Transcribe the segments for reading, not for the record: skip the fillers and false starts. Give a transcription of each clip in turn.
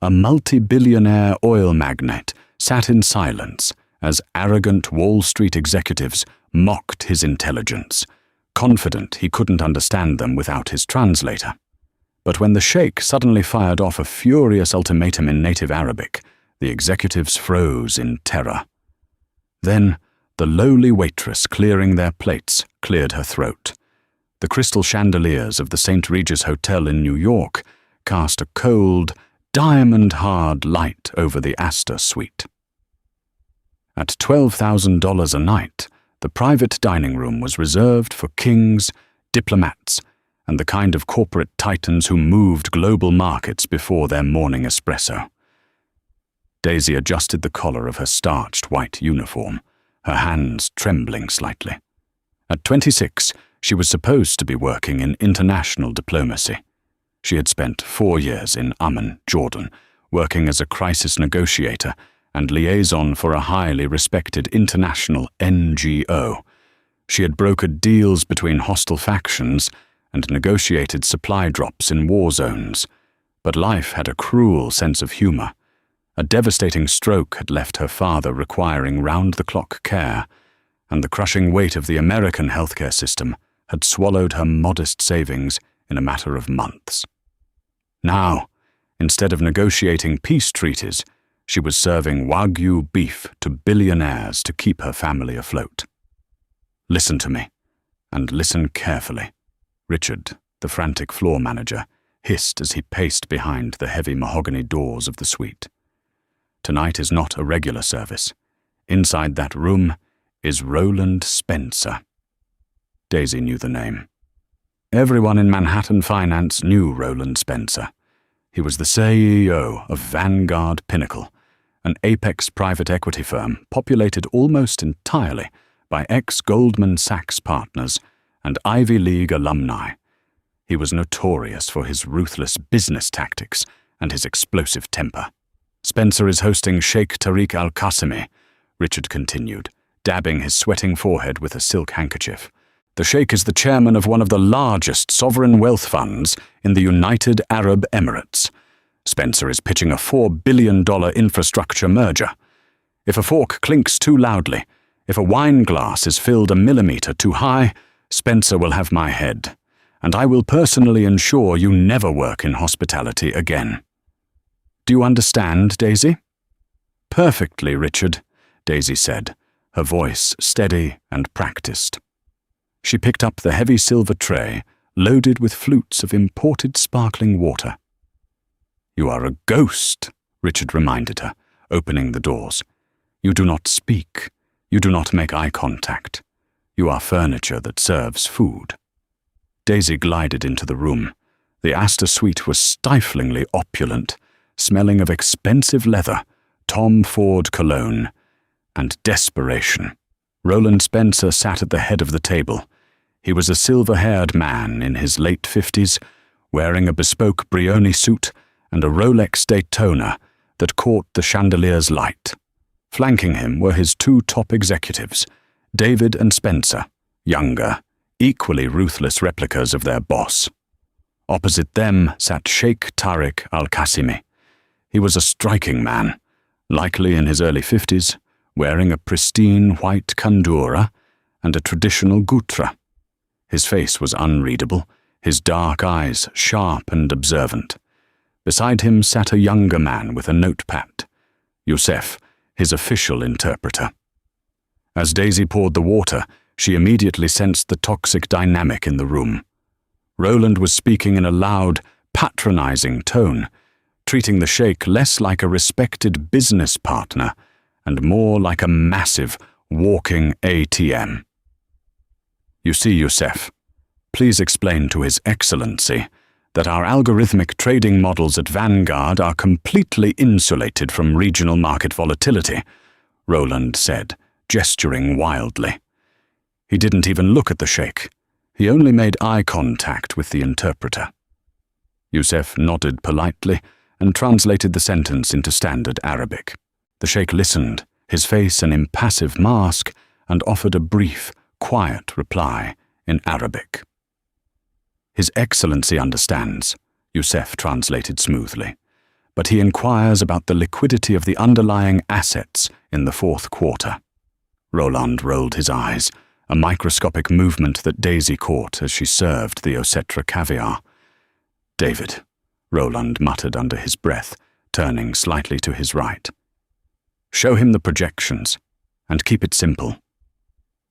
A multi-billionaire oil magnate sat in silence as arrogant Wall Street executives mocked his intelligence, confident he couldn't understand them without his translator. But when the sheikh suddenly fired off a furious ultimatum in native Arabic, the executives froze in terror. Then, the lowly waitress clearing their plates cleared her throat. The crystal chandeliers of the St. Regis Hotel in New York cast a cold, diamond-hard light over the Astor suite. At $12,000 a night, the private dining room was reserved for kings, diplomats, and the kind of corporate titans who moved global markets before their morning espresso. Daisy adjusted the collar of her starched white uniform, her hands trembling slightly. At 26, she was supposed to be working in international diplomacy. She had spent 4 years in Amman, Jordan, working as a crisis negotiator and liaison for a highly respected international NGO. She had brokered deals between hostile factions and negotiated supply drops in war zones. But life had a cruel sense of humor. A devastating stroke had left her father requiring round-the-clock care, and the crushing weight of the American healthcare system had swallowed her modest savings in a matter of months. Now, instead of negotiating peace treaties, she was serving Wagyu beef to billionaires to keep her family afloat. "Listen to me, and listen carefully," Richard, the frantic floor manager, hissed as he paced behind the heavy mahogany doors of the suite. "Tonight is not a regular service. Inside that room is Roland Spencer." Daisy knew the name. Everyone in Manhattan finance knew Roland Spencer. He was the CEO of Vanguard Pinnacle, an apex private equity firm populated almost entirely by ex-Goldman Sachs partners and Ivy League alumni. He was notorious for his ruthless business tactics and his explosive temper. "Spencer is hosting Sheikh Tariq Al-Qasimi," Richard continued, dabbing his sweating forehead with a silk handkerchief. "The Sheikh is the chairman of one of the largest sovereign wealth funds in the United Arab Emirates. Spencer is pitching a $4 billion infrastructure merger. If a fork clinks too loudly, if a wine glass is filled a millimeter too high, Spencer will have my head, and I will personally ensure you never work in hospitality again. Do you understand, Daisy?" "Perfectly, Richard," Daisy said, her voice steady and practiced. She picked up the heavy silver tray, loaded with flutes of imported sparkling water. "You are a ghost," Richard reminded her, opening the doors. "You do not speak. You do not make eye contact. You are furniture that serves food." Daisy glided into the room. The Astor suite was stiflingly opulent, smelling of expensive leather, Tom Ford cologne, and desperation. Roland Spencer sat at the head of the table. He was a silver-haired man in his late 50s, wearing a bespoke Brioni suit and a Rolex Daytona that caught the chandelier's light. Flanking him were his 2 top executives, David and Spencer, younger, equally ruthless replicas of their boss. Opposite them sat Sheikh Tariq Al-Qasimi. He was a striking man, likely in his early 50s, wearing a pristine white kandura and a traditional gutra. His face was unreadable, his dark eyes sharp and observant. Beside him sat a younger man with a notepad, Youssef, his official interpreter. As Daisy poured the water, she immediately sensed the toxic dynamic in the room. Roland was speaking in a loud, patronizing tone, treating the sheikh less like a respected business partner and more like a massive, walking ATM. "You see, Youssef, please explain to His Excellency that our algorithmic trading models at Vanguard are completely insulated from regional market volatility," Roland said, gesturing wildly. He didn't even look at the sheikh. He only made eye contact with the interpreter. Youssef nodded politely and translated the sentence into standard Arabic. The sheikh listened, his face an impassive mask, and offered a brief, quiet reply in Arabic. "His Excellency understands," Youssef translated smoothly, but he inquires about the liquidity of the underlying assets in the fourth quarter. Roland rolled his eyes, a microscopic movement that Daisy caught as she served the Osetra caviar. "David," Roland muttered under his breath, turning slightly to his right. "Show him the projections, and keep it simple.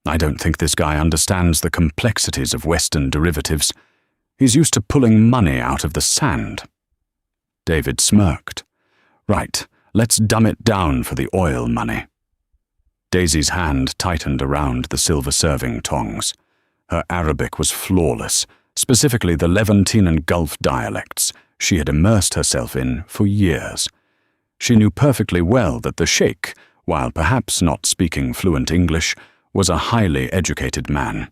I don't think this guy understands the complexities of Western derivatives. He's used to pulling money out of the sand." David smirked. "Right, let's dumb it down for the oil money." Daisy's hand tightened around the silver serving tongs. Her Arabic was flawless, specifically the Levantine and Gulf dialects she had immersed herself in for years. She knew perfectly well that the Sheikh, while perhaps not speaking fluent English, was a highly educated man.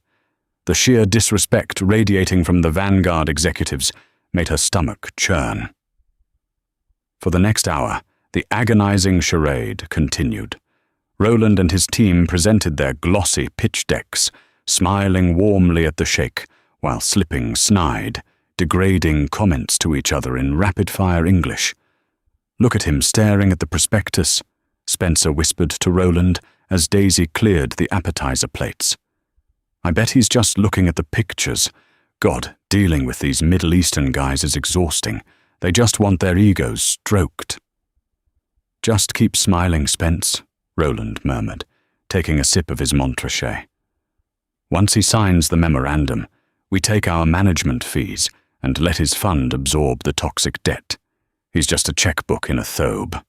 The sheer disrespect radiating from the vanguard executives made her stomach churn. For the next hour, the agonizing charade continued. Roland and his team presented their glossy pitch decks, smiling warmly at the Sheikh while slipping snide, degrading comments to each other in rapid-fire English. "Look at him staring at the prospectus," Spencer whispered to Roland as Daisy cleared the appetizer plates. "I bet he's just looking at the pictures. God, dealing with these Middle Eastern guys is exhausting. They just want their egos stroked." "Just keep smiling, Spence," Roland murmured, taking a sip of his Montrachet. "Once he signs the memorandum, we take our management fees and let his fund absorb the toxic debt. He's just a checkbook in a thobe."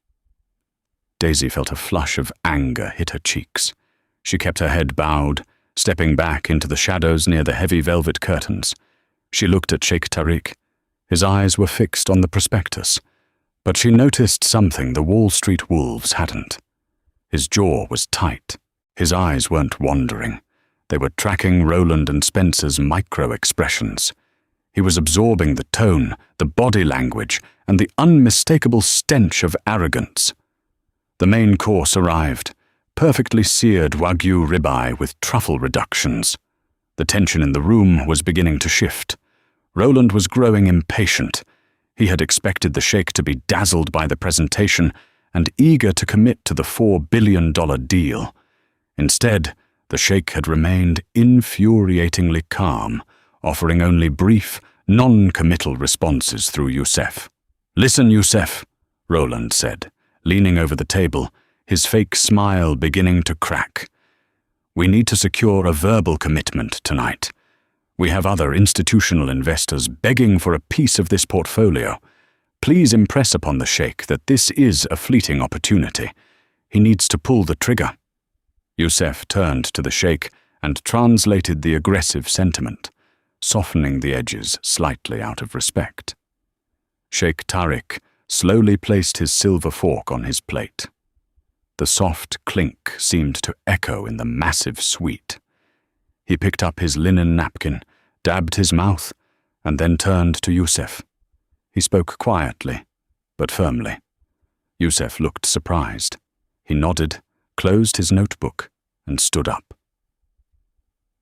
Daisy felt a flush of anger hit her cheeks. She kept her head bowed, stepping back into the shadows near the heavy velvet curtains. She looked at Sheikh Tariq. His eyes were fixed on the prospectus, but she noticed something the Wall Street wolves hadn't. His jaw was tight. His eyes weren't wandering. They were tracking Roland and Spencer's micro-expressions. He was absorbing the tone, the body language, and the unmistakable stench of arrogance. The main course arrived, perfectly seared Wagyu ribeye with truffle reductions. The tension in the room was beginning to shift. Roland was growing impatient. He had expected the Sheikh to be dazzled by the presentation and eager to commit to the $4 billion deal. Instead, the Sheikh had remained infuriatingly calm, offering only brief, non-committal responses through Youssef. "Listen, Youssef," Roland said, leaning over the table, his fake smile beginning to crack. "We need to secure a verbal commitment tonight. We have other institutional investors begging for a piece of this portfolio. Please impress upon the Sheikh that this is a fleeting opportunity. He needs to pull the trigger." Youssef turned to the Sheikh and translated the aggressive sentiment, softening the edges slightly out of respect. Sheikh Tariq slowly placed his silver fork on his plate. The soft clink seemed to echo in the massive suite. He picked up his linen napkin, dabbed his mouth, and then turned to Youssef. He spoke quietly, but firmly. Youssef looked surprised. He nodded, closed his notebook, and stood up.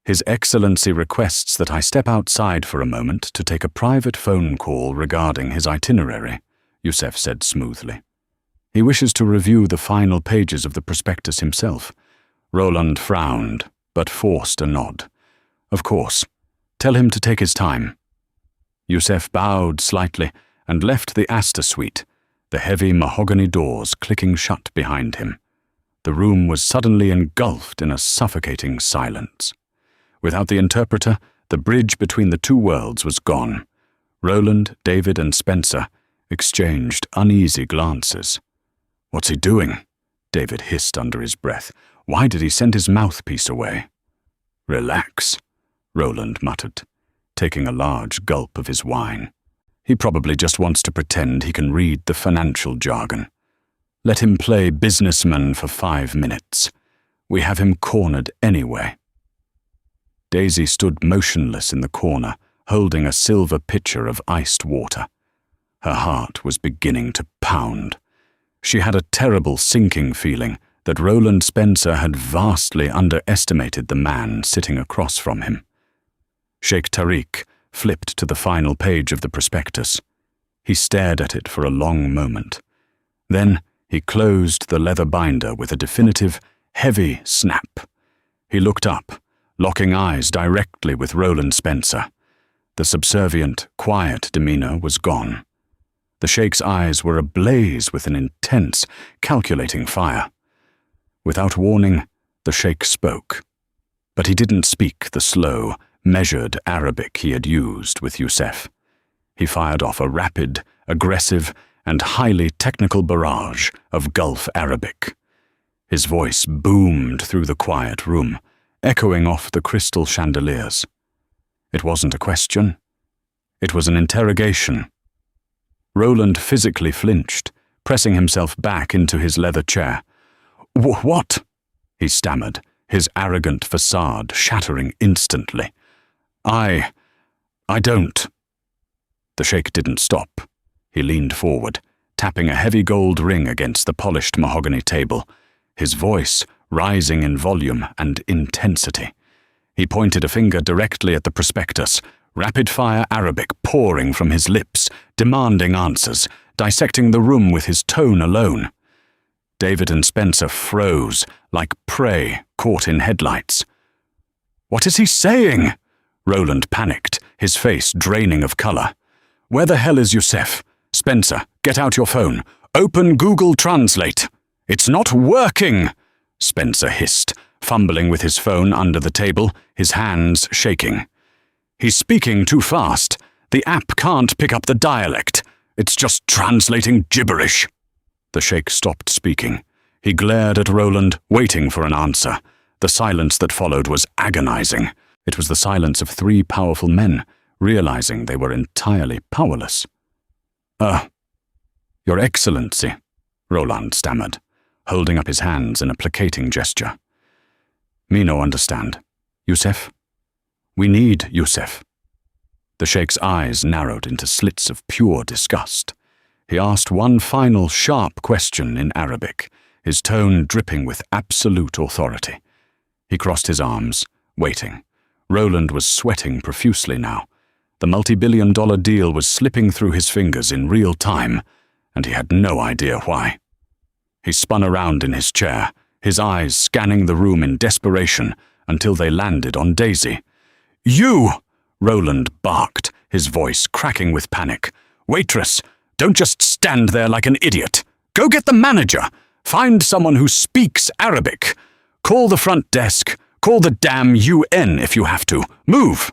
"His Excellency requests that I step outside for a moment to take a private phone call regarding his itinerary," Youssef said smoothly. "He wishes to review the final pages of the prospectus himself." Roland frowned, but forced a nod. "Of course. Tell him to take his time." Youssef bowed slightly and left the Astor suite, the heavy mahogany doors clicking shut behind him. The room was suddenly engulfed in a suffocating silence. Without the interpreter, the bridge between the two worlds was gone. Roland, David, and Spencer exchanged uneasy glances. "What's he doing?" David hissed under his breath. "Why did he send his mouthpiece away?" "Relax," Roland muttered, taking a large gulp of his wine. "He probably just wants to pretend he can read the financial jargon. Let him play businessman for 5 minutes. We have him cornered anyway." Daisy stood motionless in the corner, holding a silver pitcher of iced water. Her heart was beginning to pound. She had a terrible sinking feeling that Roland Spencer had vastly underestimated the man sitting across from him. Sheikh Tariq flipped to the final page of the prospectus. He stared at it for a long moment. Then he closed the leather binder with a definitive, heavy snap. He looked up, locking eyes directly with Roland Spencer. The subservient, quiet demeanor was gone. The Sheikh's eyes were ablaze with an intense, calculating fire. Without warning, the Sheikh spoke. But he didn't speak the slow, measured Arabic he had used with Youssef. He fired off a rapid, aggressive, and highly technical barrage of Gulf Arabic. His voice boomed through the quiet room, echoing off the crystal chandeliers. It wasn't a question. It was an interrogation. Roland physically flinched, pressing himself back into his leather chair. What? He stammered, his arrogant facade shattering instantly. I don't. The Sheikh didn't stop. He leaned forward, tapping a heavy gold ring against the polished mahogany table, his voice rising in volume and intensity. He pointed a finger directly at the prospectus, rapid-fire Arabic pouring from his lips, demanding answers, dissecting the room with his tone alone. David and Spencer froze, like prey caught in headlights. "What is he saying?" Roland panicked, his face draining of color. "Where the hell is Youssef? Spencer, get out your phone. Open Google Translate." "It's not working!" Spencer hissed, fumbling with his phone under the table, his hands shaking. "He's speaking too fast. The app can't pick up the dialect. It's just translating gibberish." The Sheikh stopped speaking. He glared at Roland, waiting for an answer. The silence that followed was agonizing. It was the silence of three powerful men, realizing they were entirely powerless. Your Excellency," Roland stammered, holding up his hands in a placating gesture. "Me no understand. Youssef? We need Youssef." The Sheikh's eyes narrowed into slits of pure disgust. He asked one final sharp question in Arabic, his tone dripping with absolute authority. He crossed his arms, waiting. Roland was sweating profusely now. The multi-billion-dollar deal was slipping through his fingers in real time, and he had no idea why. He spun around in his chair, his eyes scanning the room in desperation until they landed on Daisy. "You!" Roland barked, his voice cracking with panic. "Waitress, don't just stand there like an idiot. Go get the manager. Find someone who speaks Arabic. Call the front desk. Call the damn UN if you have to. Move!"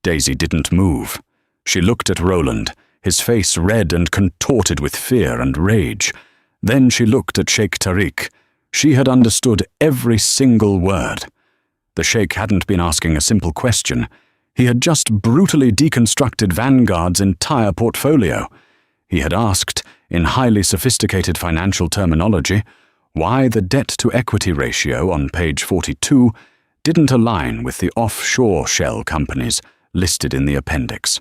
Daisy didn't move. She looked at Roland, his face red and contorted with fear and rage. Then she looked at Sheikh Tariq. She had understood every single word. The Sheikh hadn't been asking a simple question. He had just brutally deconstructed Vanguard's entire portfolio. He had asked, in highly sophisticated financial terminology, why the debt-to-equity ratio on page 42 didn't align with the offshore shell companies listed in the appendix.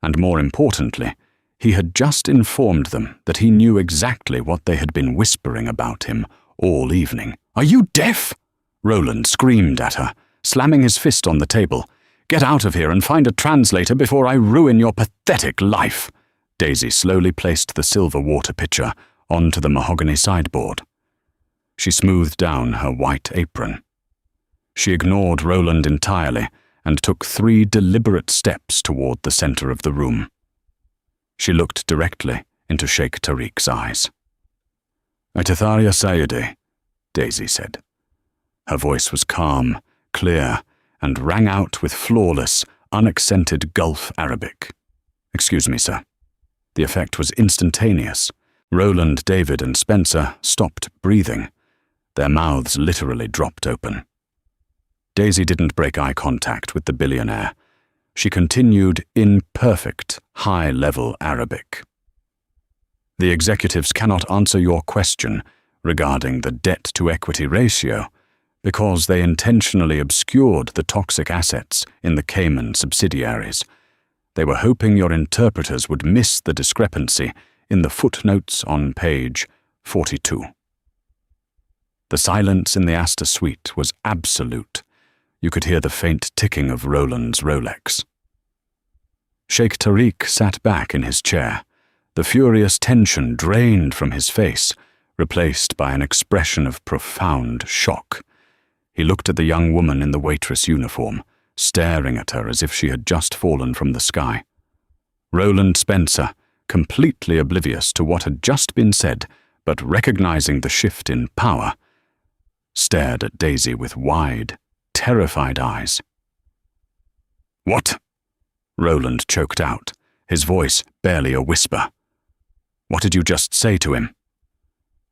And more importantly, he had just informed them that he knew exactly what they had been whispering about him all evening. "Are you deaf?" Roland screamed at her, slamming his fist on the table. "Get out of here and find a translator before I ruin your pathetic life." Daisy slowly placed the silver water pitcher onto the mahogany sideboard. She smoothed down her white apron. She ignored Roland entirely and took 3 deliberate steps toward the center of the room. She looked directly into Sheikh Tariq's eyes. "Atatharia Sayede," Daisy said. Her voice was calm, clear, and rang out with flawless, unaccented Gulf Arabic. "Excuse me, sir." The effect was instantaneous. Roland, David, and Spencer stopped breathing. Their mouths literally dropped open. Daisy didn't break eye contact with the billionaire. She continued in perfect, high-level Arabic. "The executives cannot answer your question regarding the debt-to-equity ratio because they intentionally obscured the toxic assets in the Cayman subsidiaries. They were hoping your interpreters would miss the discrepancy in the footnotes on page 42. The silence in the Astor suite was absolute. You could hear the faint ticking of Roland's Rolex. Sheikh Tariq sat back in his chair, the furious tension drained from his face, replaced by an expression of profound shock. He looked at the young woman in the waitress uniform, staring at her as if she had just fallen from the sky. Roland Spencer, completely oblivious to what had just been said, but recognizing the shift in power, stared at Daisy with wide, terrified eyes. "What?" Roland choked out, his voice barely a whisper. "What did you just say to him?"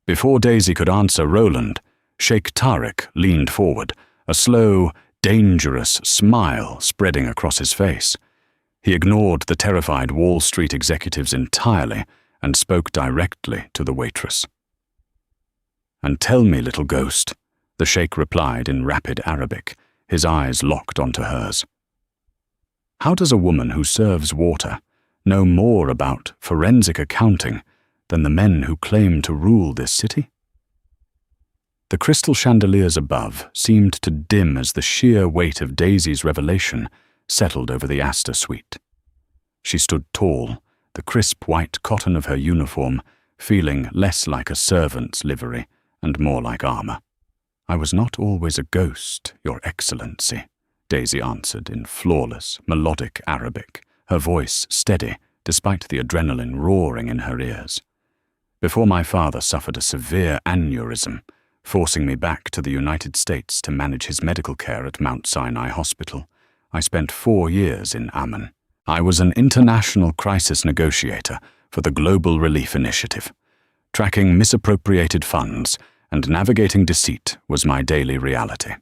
Before Daisy could answer Roland, Sheikh Tariq leaned forward, a slow, dangerous smile spreading across his face. He ignored the terrified Wall Street executives entirely and spoke directly to the waitress. "And tell me, little ghost," the sheikh replied in rapid Arabic, his eyes locked onto hers. "How does a woman who serves water know more about forensic accounting than the men who claim to rule this city?" The crystal chandeliers above seemed to dim as the sheer weight of Daisy's revelation settled over the Astor suite. She stood tall, the crisp white cotton of her uniform feeling less like a servant's livery and more like armor. "I was not always a ghost, Your Excellency," Daisy answered in flawless, melodic Arabic, her voice steady despite the adrenaline roaring in her ears. "Before my father suffered a severe aneurysm, forcing me back to the United States to manage his medical care at Mount Sinai Hospital, I spent 4 years in Amman. I was an international crisis negotiator for the Global Relief Initiative. Tracking misappropriated funds and navigating deceit was my daily reality.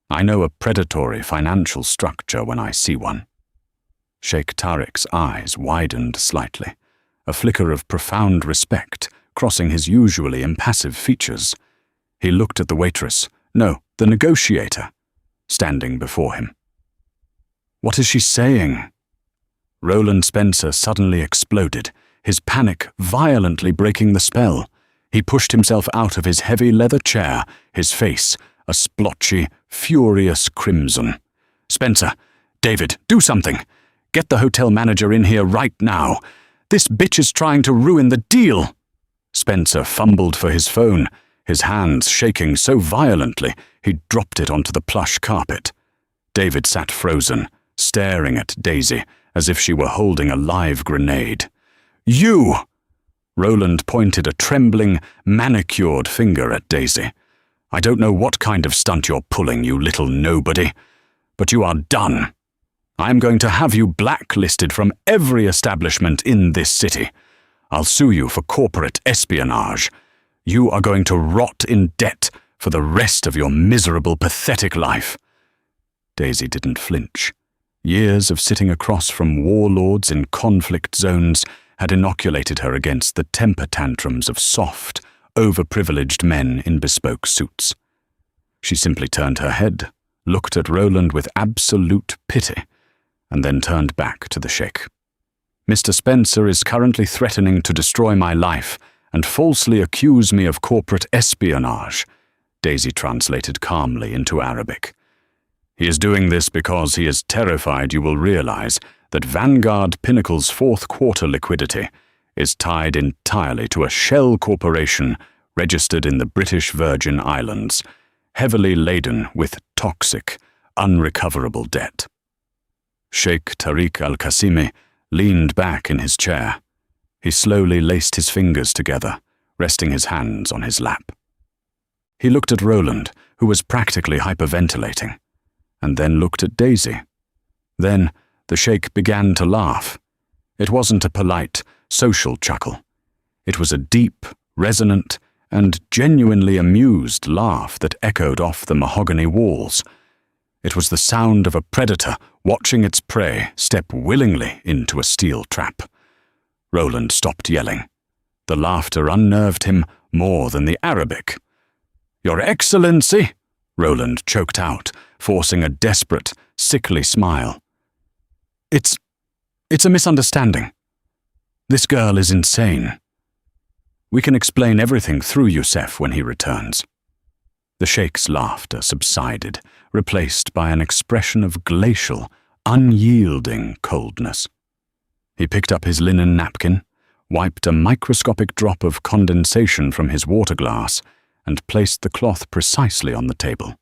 I know a predatory financial structure when I see one." Sheikh Tariq's eyes widened slightly, a flicker of profound respect crossing his usually impassive features. He looked at the waitress, no, the negotiator, standing before him. "What is she saying?" Roland Spencer suddenly exploded, his panic violently breaking the spell. He pushed himself out of his heavy leather chair, his face a splotchy, furious crimson. "Spencer, David, do something! Get the hotel manager in here right now! This bitch is trying to ruin the deal!" Spencer fumbled for his phone, his hands shaking so violently he dropped it onto the plush carpet. David sat frozen, staring at Daisy as if she were holding a live grenade. "You!" Roland pointed a trembling, manicured finger at Daisy. "I don't know what kind of stunt you're pulling, you little nobody, but you are done. I'm going to have you blacklisted from every establishment in this city. I'll sue you for corporate espionage. You are going to rot in debt for the rest of your miserable, pathetic life." Daisy didn't flinch. Years of sitting across from warlords in conflict zones had inoculated her against the temper tantrums of soft, overprivileged men in bespoke suits. She simply turned her head, looked at Roland with absolute pity, and then turned back to the sheikh. "Mr. Spencer is currently threatening to destroy my life and falsely accuse me of corporate espionage," Daisy translated calmly into Arabic. "He is doing this because he is terrified you will realize that Vanguard Pinnacle's fourth quarter liquidity is tied entirely to a shell corporation registered in the British Virgin Islands, heavily laden with toxic, unrecoverable debt." Sheikh Tariq al-Qasimi leaned back in his chair. He slowly laced his fingers together, resting his hands on his lap. He looked at Roland, who was practically hyperventilating, and then looked at Daisy. Then the sheikh began to laugh. It wasn't a polite, social chuckle. It was a deep, resonant, and genuinely amused laugh that echoed off the mahogany walls. It was the sound of a predator watching its prey step willingly into a steel trap. Roland stopped yelling. The laughter unnerved him more than the Arabic. "Your Excellency!" Roland choked out, forcing a desperate, sickly smile. It's a misunderstanding. This girl is insane. We can explain everything through Youssef when he returns." The sheikh's laughter subsided, replaced by an expression of glacial, unyielding coldness. He picked up his linen napkin, wiped a microscopic drop of condensation from his water glass, and placed the cloth precisely on the table.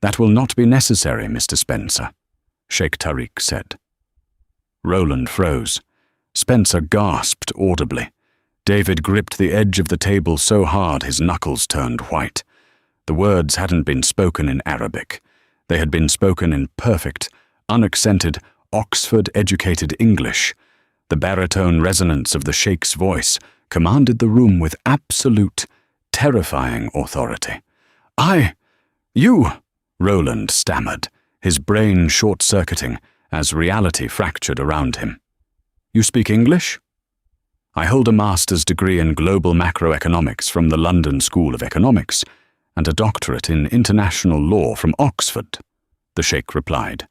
"That will not be necessary, Mr. Spencer," Sheikh Tariq said. Roland froze. Spencer gasped audibly. David gripped the edge of the table so hard his knuckles turned white. The words hadn't been spoken in Arabic. They had been spoken in perfect, unaccented, Oxford-educated English. The baritone resonance of the Sheikh's voice commanded the room with absolute, terrifying authority. You, Roland stammered, his brain short-circuiting as reality fractured around him. "You speak English?" "I hold a master's degree in global macroeconomics from the London School of Economics and a doctorate in international law from Oxford," the Sheikh replied,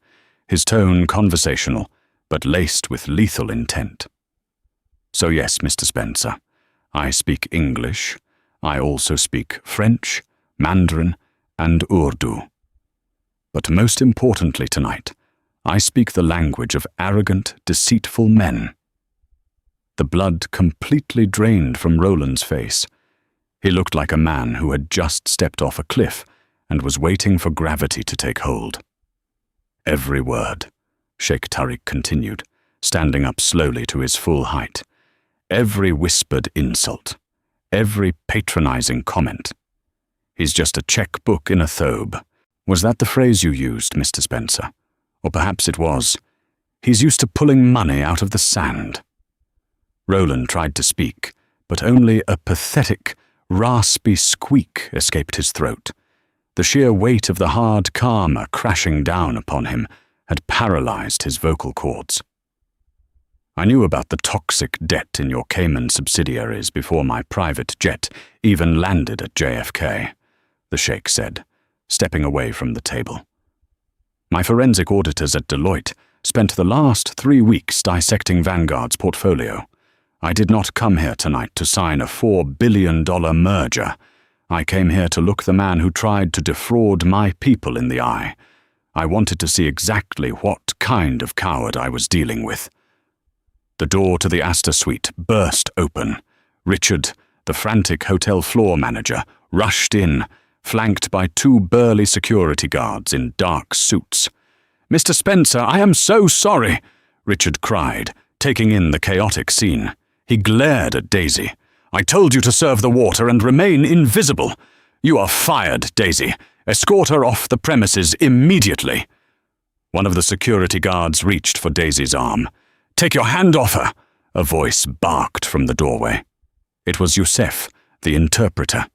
his tone conversational but laced with lethal intent. "So yes, Mr. Spencer, I speak English. I also speak French, Mandarin, and Urdu. But most importantly tonight, I speak the language of arrogant, deceitful men." The blood completely drained from Roland's face. He looked like a man who had just stepped off a cliff and was waiting for gravity to take hold. "Every word," Sheikh Tariq continued, standing up slowly to his full height. "Every whispered insult, every patronizing comment. He's just a checkbook in a thobe. Was that the phrase you used, Mr. Spencer? Or perhaps it was, he's used to pulling money out of the sand." Roland tried to speak, but only a pathetic, raspy squeak escaped his throat. The sheer weight of the hard karma crashing down upon him had paralyzed his vocal cords. "I knew about the toxic debt in your Cayman subsidiaries before my private jet even landed at JFK, the Sheikh said, stepping away from the table. "My forensic auditors at Deloitte spent the last 3 weeks dissecting Vanguard's portfolio. I did not come here tonight to sign a $4 billion merger. I came here to look the man who tried to defraud my people in the eye. I wanted to see exactly what kind of coward I was dealing with." The door to the Astor suite burst open. Richard, the frantic hotel floor manager, rushed in, flanked by 2 burly security guards in dark suits. "Mr. Spencer, I am so sorry," Richard cried, taking in the chaotic scene. He glared at Daisy. "I told you to serve the water and remain invisible. You are fired, Daisy. Escort her off the premises immediately." One of the security guards reached for Daisy's arm. "Take your hand off her," a voice barked from the doorway. It was Youssef, the interpreter.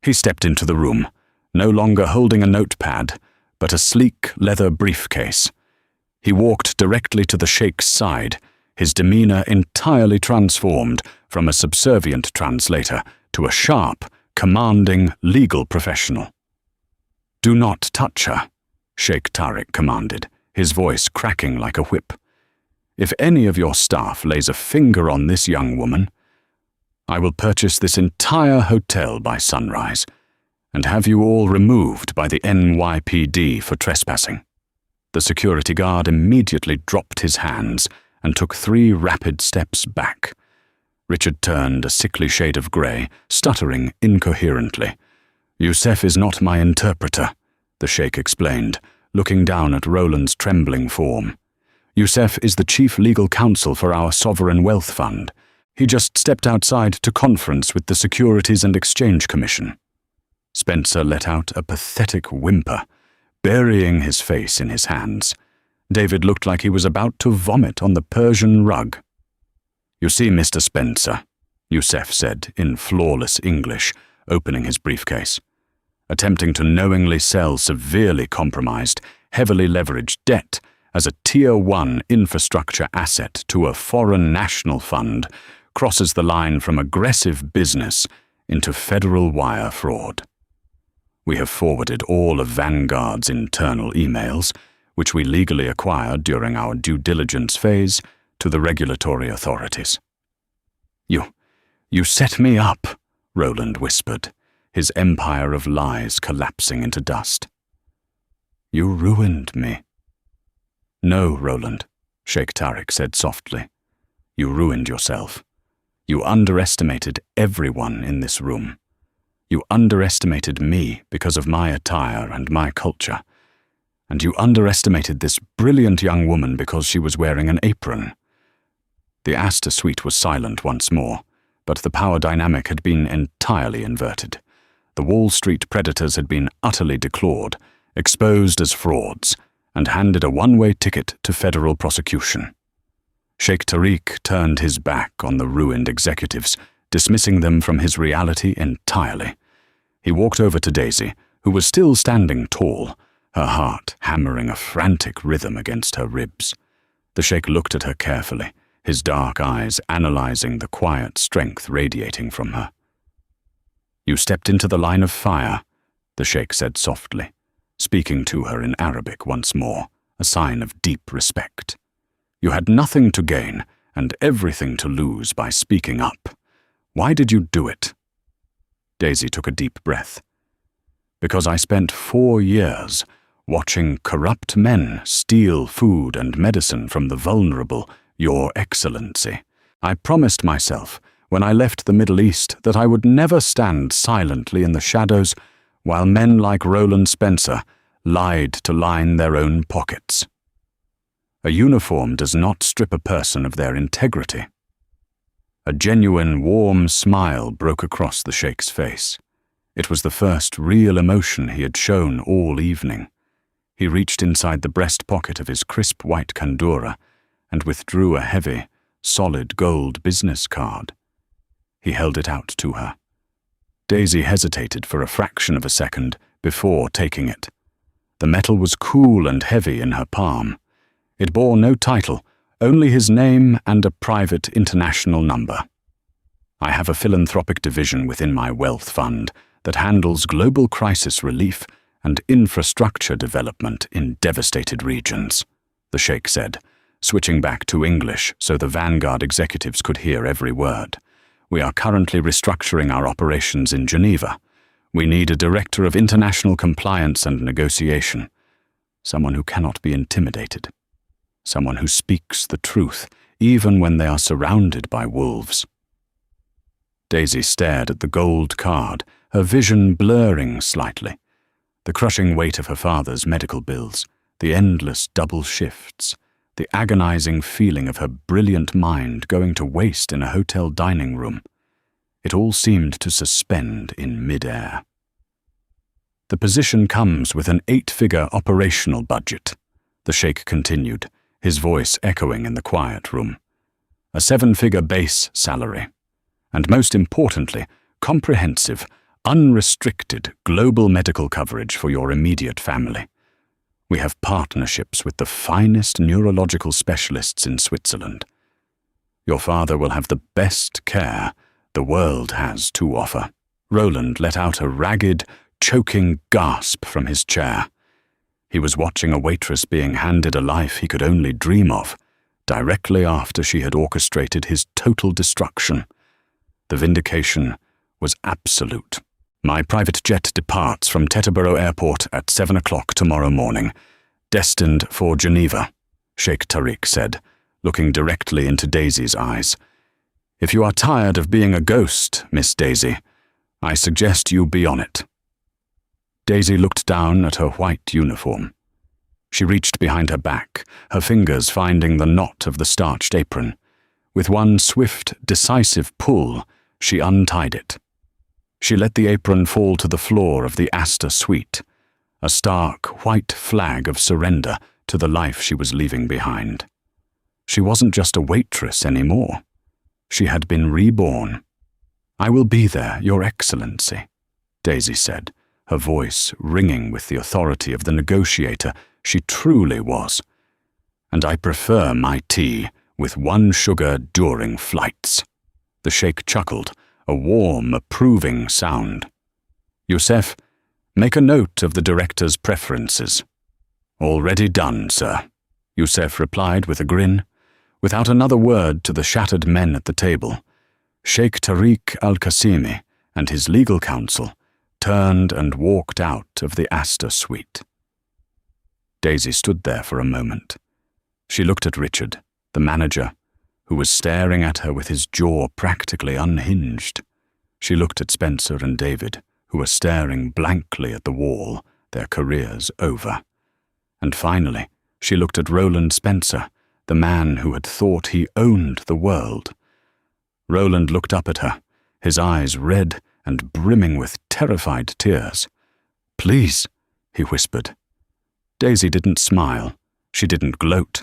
He stepped into the room, no longer holding a notepad, but a sleek leather briefcase. He walked directly to the Sheikh's side, his demeanor entirely transformed from a subservient translator to a sharp, commanding legal professional. "Do not touch her," Sheikh Tariq commanded, his voice cracking like a whip. "If any of your staff lays a finger on this young woman, I will purchase this entire hotel by sunrise and have you all removed by the NYPD for trespassing." The security guard immediately dropped his hands and took 3 rapid steps back. Richard turned a sickly shade of grey, stuttering incoherently. "Youssef is not my interpreter," the Sheikh explained, looking down at Roland's trembling form. "Youssef is the chief legal counsel for our sovereign wealth fund. He just stepped outside to conference with the Securities and Exchange Commission." Spencer let out a pathetic whimper, burying his face in his hands. David looked like he was about to vomit on the Persian rug. "You see, Mr. Spencer," Youssef said in flawless English, opening his briefcase. "Attempting to knowingly sell severely compromised, heavily leveraged debt as a Tier 1 infrastructure asset to a foreign national fund crosses the line from aggressive business into federal wire fraud. We have forwarded all of Vanguard's internal emails, which we legally acquired during our due diligence phase, to the regulatory authorities." You set me up," Roland whispered, his empire of lies collapsing into dust. "You ruined me." "No, Roland," Sheikh Tariq said softly. You ruined yourself. You underestimated everyone in this room. You underestimated me because of my attire and my culture. And you underestimated this brilliant young woman because she was wearing an apron. The Astor suite was silent once more, but the power dynamic had been entirely inverted. The Wall Street predators had been utterly declawed, exposed as frauds, and handed a one-way ticket to federal prosecution. Sheikh Tariq turned his back on the ruined executives, dismissing them from his reality entirely. He walked over to Daisy, who was still standing tall, her heart hammering a frantic rhythm against her ribs. The Sheikh looked at her carefully, his dark eyes analyzing the quiet strength radiating from her. "You stepped into the line of fire," the Sheikh said softly, speaking to her in Arabic once more, a sign of deep respect. "You had nothing to gain and everything to lose by speaking up. Why did you do it?" Daisy took a deep breath. "Because I spent 4 years watching corrupt men steal food and medicine from the vulnerable, Your Excellency. I promised myself when I left the Middle East that I would never stand silently in the shadows while men like Roland Spencer lied to line their own pockets. A uniform does not strip a person of their integrity." A genuine, warm smile broke across the Sheikh's face. It was the first real emotion he had shown all evening. He reached inside the breast pocket of his crisp white kandura and withdrew a heavy, solid gold business card. He held it out to her. Daisy hesitated for a fraction of a second before taking it. The metal was cool and heavy in her palm. It bore no title, only his name and a private international number. "I have a philanthropic division within my wealth fund that handles global crisis relief and infrastructure development in devastated regions," the Sheikh said, switching back to English so the Vanguard executives could hear every word. "We are currently restructuring our operations in Geneva. We need a director of international compliance and negotiation, someone who cannot be intimidated, someone who speaks the truth even when they are surrounded by wolves." Daisy stared at the gold card, her vision blurring slightly. The crushing weight of her father's medical bills, the endless double shifts, the agonizing feeling of her brilliant mind going to waste in a hotel dining room. It all seemed to suspend in mid-air. "The position comes with an 8-figure operational budget," the Sheikh continued, his voice echoing in the quiet room. "A 7-figure base salary. And most importantly, comprehensive, unrestricted global medical coverage for your immediate family. We have partnerships with the finest neurological specialists in Switzerland. Your father will have the best care the world has to offer." Roland let out a ragged, choking gasp from his chair. He was watching a waitress being handed a life he could only dream of, directly after she had orchestrated his total destruction. The vindication was absolute. "My private jet departs from Teterboro Airport at 7 o'clock tomorrow morning, destined for Geneva," Sheikh Tariq said, looking directly into Daisy's eyes. "If you are tired of being a ghost, Miss Daisy, I suggest you be on it." Daisy looked down at her white uniform. She reached behind her back, her fingers finding the knot of the starched apron. With one swift, decisive pull, she untied it. She let the apron fall to the floor of the Astor suite, a stark white flag of surrender to the life she was leaving behind. She wasn't just a waitress anymore. She had been reborn. "I will be there, Your Excellency," Daisy said, her voice ringing with the authority of the negotiator she truly was. "And I prefer my tea with 1 sugar during flights." The Sheikh chuckled, a warm, approving sound. "Youssef, make a note of the director's preferences." "Already done, sir," Youssef replied with a grin. Without another word to the shattered men at the table, Sheikh Tariq al-Qasimi and his legal counsel turned and walked out of the Astor suite. Daisy stood there for a moment. She looked at Richard, the manager, who was staring at her with his jaw practically unhinged. She looked at Spencer and David, who were staring blankly at the wall, their careers over. And finally, she looked at Roland Spencer, the man who had thought he owned the world. Roland looked up at her, his eyes red and brimming with terrified tears. "Please," he whispered. Daisy didn't smile. She didn't gloat.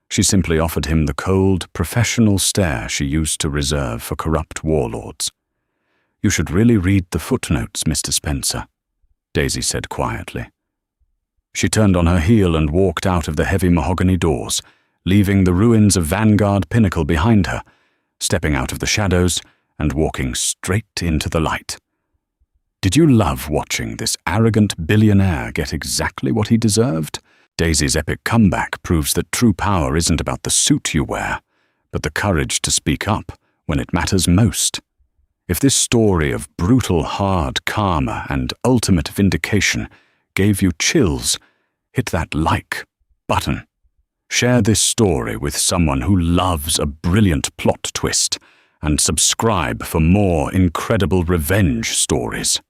She simply offered him the cold, professional stare she used to reserve for corrupt warlords. "You should really read the footnotes, Mr. Spencer," Daisy said quietly. She turned on her heel and walked out of the heavy mahogany doors, leaving the ruins of Vanguard Pinnacle behind her, stepping out of the shadows and walking straight into the light. Did you love watching this arrogant billionaire get exactly what he deserved? Daisy's epic comeback proves that true power isn't about the suit you wear, but the courage to speak up when it matters most. If this story of brutal hard karma and ultimate vindication gave you chills, hit that like button. Share this story with someone who loves a brilliant plot twist, and subscribe for more incredible revenge stories.